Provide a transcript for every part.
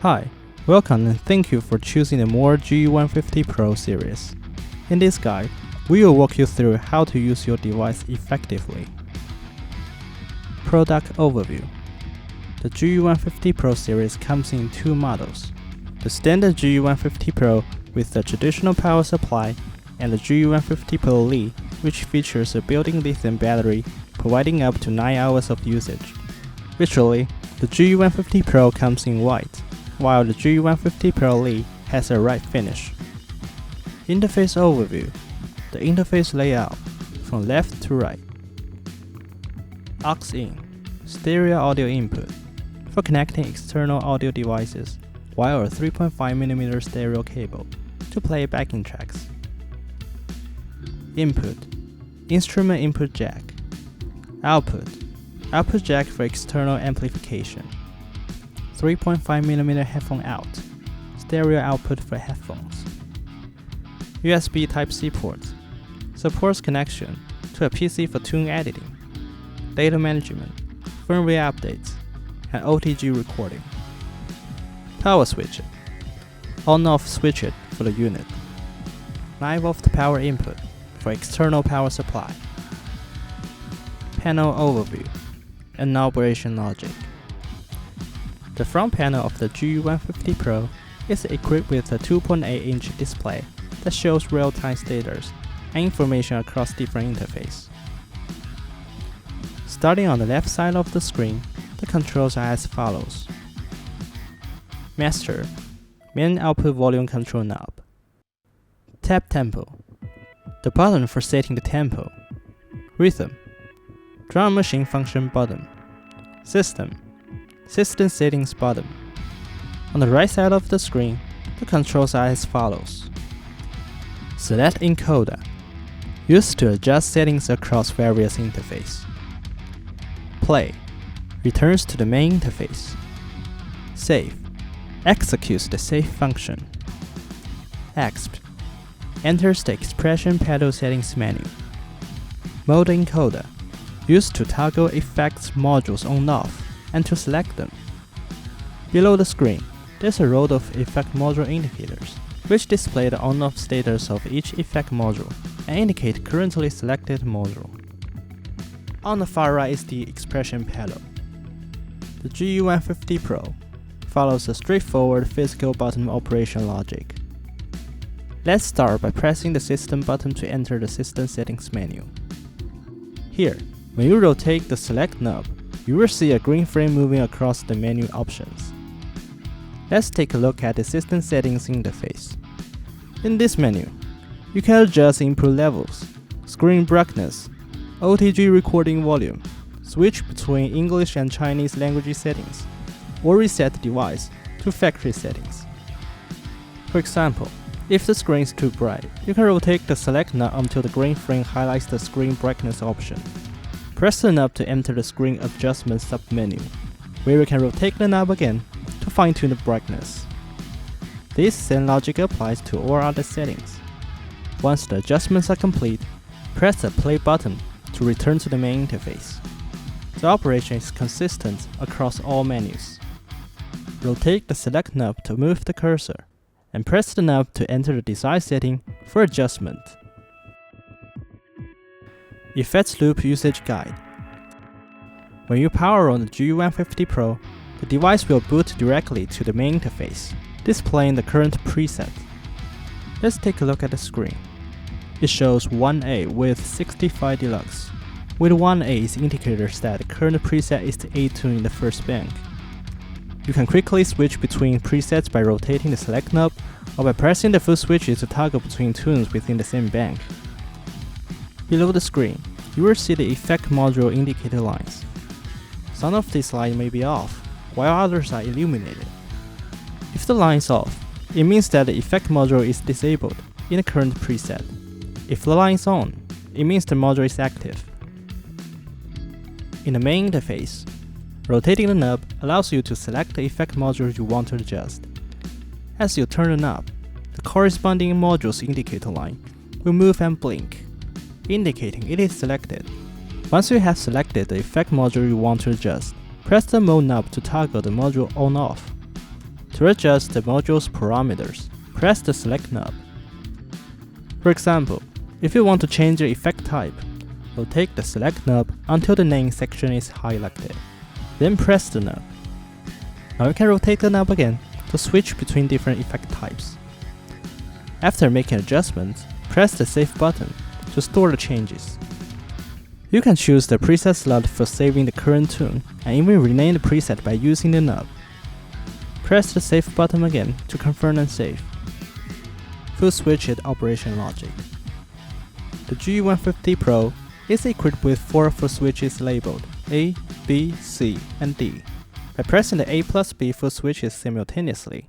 Hi, welcome and thank you for choosing the MOOER GE150 Pro series. In this guide, we will walk you through how to use your device effectively. Product Overview. The GE150 Pro series comes in two models. The standard GE150 Pro with the traditional power supply and the GE150 Pro Li, which features a built-in lithium battery providing up to 9 hours of usage. Visually, the GE150 Pro comes in white, while the GE150 Pro Li has a red finish. Interface Overview. The interface layout, from left to right. Aux-in, stereo audio input, for connecting external audio devices, while a 3.5mm stereo cable, to play backing tracks. Input, instrument input jack. Output, output jack for external amplification. 3.5mm headphone out, stereo output for headphones. USB Type-C port, supports connection to a PC for tune editing, data management, firmware updates, and OTG recording. Power switch, on-off switch for the unit. 9V power input for external power supply. Panel overview and operation logic. The front panel of the GE150 Pro is equipped with a 2.8-inch display that shows real-time status and information across different interfaces. Starting on the left side of the screen, the controls are as follows. Master, main output volume control knob. Tap tempo, the button for setting the tempo. Rhythm, drum machine function button. System settings button. On the right side of the screen, the controls are as follows. Select encoder, used to adjust settings across various interfaces. Play, returns to the main interface. Save, executes the save function. Exp, enters the expression pedal settings menu. Mode encoder, used to toggle effects modules on/off and to select them. Below the screen, there's a row of effect module indicators, which display the on-off status of each effect module and indicate currently selected module. On the far right is the expression pedal. The GE150 Pro follows a straightforward physical button operation logic. Let's start by pressing the system button to enter the system settings menu. Here, when you rotate the select knob, you will see a green frame moving across the menu options. Let's take a look at the system settings interface. In this menu, you can adjust input levels, screen brightness, OTG recording volume, switch between English and Chinese language settings, or reset the device to factory settings. For example, if the screen is too bright, you can rotate the select knob until the green frame highlights the screen brightness option. Press the knob to enter the screen adjustment submenu, where you can rotate the knob again to fine-tune the brightness. This same logic applies to all other settings. Once the adjustments are complete, press the play button to return to the main interface. The operation is consistent across all menus. Rotate the select knob to move the cursor, and press the knob to enter the desired setting for adjustment. Effects Loop Usage Guide. When you power on the GE150 Pro, the device will boot directly to the main interface, displaying the current preset. Let's take a look at the screen. It shows 1A with 65 Deluxe. With 1A is indicators that the current preset is the A tune in the first bank. You can quickly switch between presets by rotating the select knob or by pressing the footswitches to toggle between tunes within the same bank. Below the screen, you will see the effect module indicator lines. Some of these lines may be off, while others are illuminated. If the line is off, it means that the effect module is disabled in the current preset. If the line is on, it means the module is active. In the main interface, rotating the knob allows you to select the effect module you want to adjust. As you turn the knob, the corresponding module's indicator line will move and blink, indicating it is selected. Once you have selected the effect module you want to adjust, press the mode knob to toggle the module on/off. To adjust the module's parameters, press the select knob. For example, if you want to change the effect type, rotate the select knob until the name section is highlighted, then press the knob. Now you can rotate the knob again to switch between different effect types. After making adjustments, press the Save button to store the changes. You can choose the preset slot for saving the current tune and even rename the preset by using the knob. Press the Save button again to confirm and save. Footswitched operation logic. The GE150 Pro is equipped with 4 footswitches labeled A, B, C, and D. By pressing the A plus B footswitches simultaneously,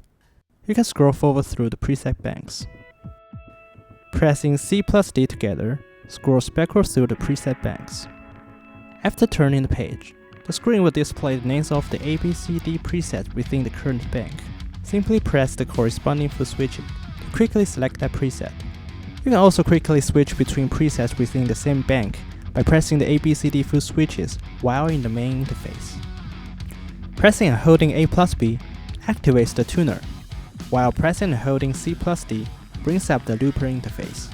you can scroll forward through the preset banks. Pressing C plus D together scrolls backward through the preset banks. After turning the page, the screen will display the names of the ABCD preset within the current bank. Simply press the corresponding footswitch to quickly select that preset. You can also quickly switch between presets within the same bank by pressing the ABCD footswitches while in the main interface. Pressing and holding A plus B activates the tuner, while pressing and holding C plus D brings up the looper interface.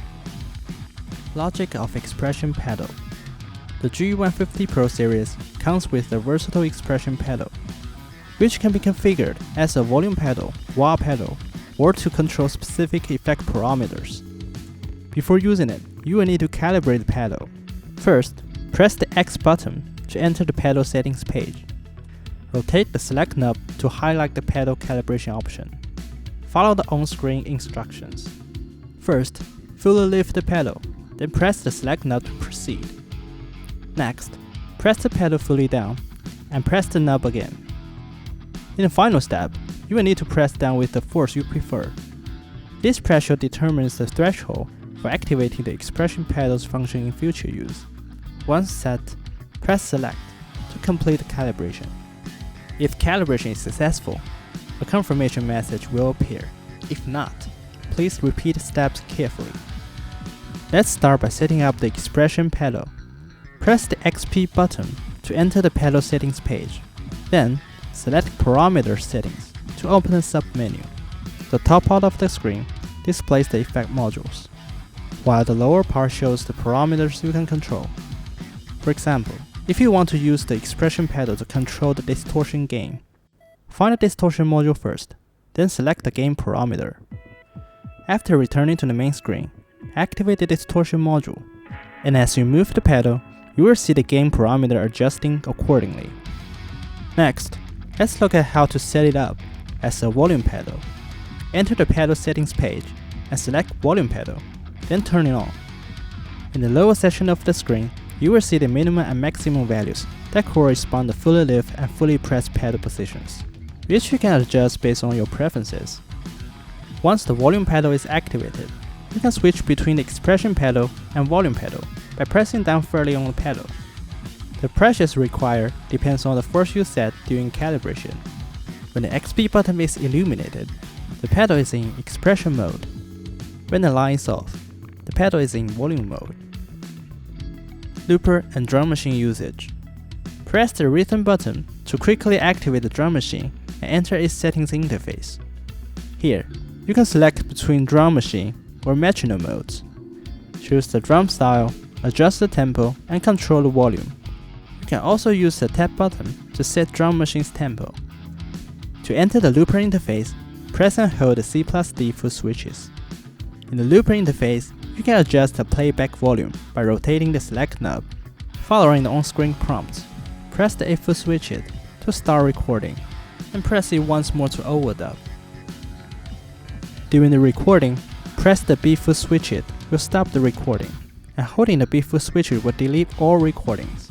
Logic of expression pedal. The GE150 Pro series comes with a versatile expression pedal, which can be configured as a volume pedal, wah pedal, or to control specific effect parameters. Before using it, you will need to calibrate the pedal. First, press the X button to enter the pedal settings page. Rotate the select knob to highlight the pedal calibration option. Follow the on-screen instructions. First, fully lift the pedal, then press the select knob to proceed. Next, press the pedal fully down, and press the knob again. In the final step, you will need to press down with the force you prefer. This pressure determines the threshold for activating the expression pedal's function in future use. Once set, press select to complete the calibration. If calibration is successful, a confirmation message will appear. If not, please repeat the steps carefully. Let's start by setting up the expression pedal. Press the XP button to enter the pedal settings page. Then, select parameter settings to open the submenu. The top part of the screen displays the effect modules, while the lower part shows the parameters you can control. For example, if you want to use the expression pedal to control the distortion gain, find the distortion module first, then select the gain parameter. After returning to the main screen, activate the distortion module, and as you move the pedal, you will see the gain parameter adjusting accordingly. Next, let's look at how to set it up as a volume pedal. Enter the pedal settings page and select volume pedal, then turn it on. In the lower section of the screen, you will see the minimum and maximum values that correspond to fully lift and fully pressed pedal positions, which you can adjust based on your preferences. Once the volume pedal is activated, you can switch between the expression pedal and volume pedal by pressing down fairly on the pedal. The pressures required depends on the force you set during calibration. When the XP button is illuminated, the pedal is in expression mode. When the line is off, the pedal is in volume mode. Looper and drum machine usage. Press the rhythm button to quickly activate the drum machine and enter its settings interface. Here, you can select between drum machine or metronome modes. Choose the drum style, adjust the tempo, and control the volume. You can also use the tap button to set drum machine's tempo. To enter the looper interface, press and hold the C plus D footswitches. In the looper interface, you can adjust the playback volume by rotating the select knob. Following the on-screen prompt, press the A footswitch to start recording, and press it once more to overdub. During the recording, press the B footswitch will stop the recording, and holding the B footswitch will delete all recordings.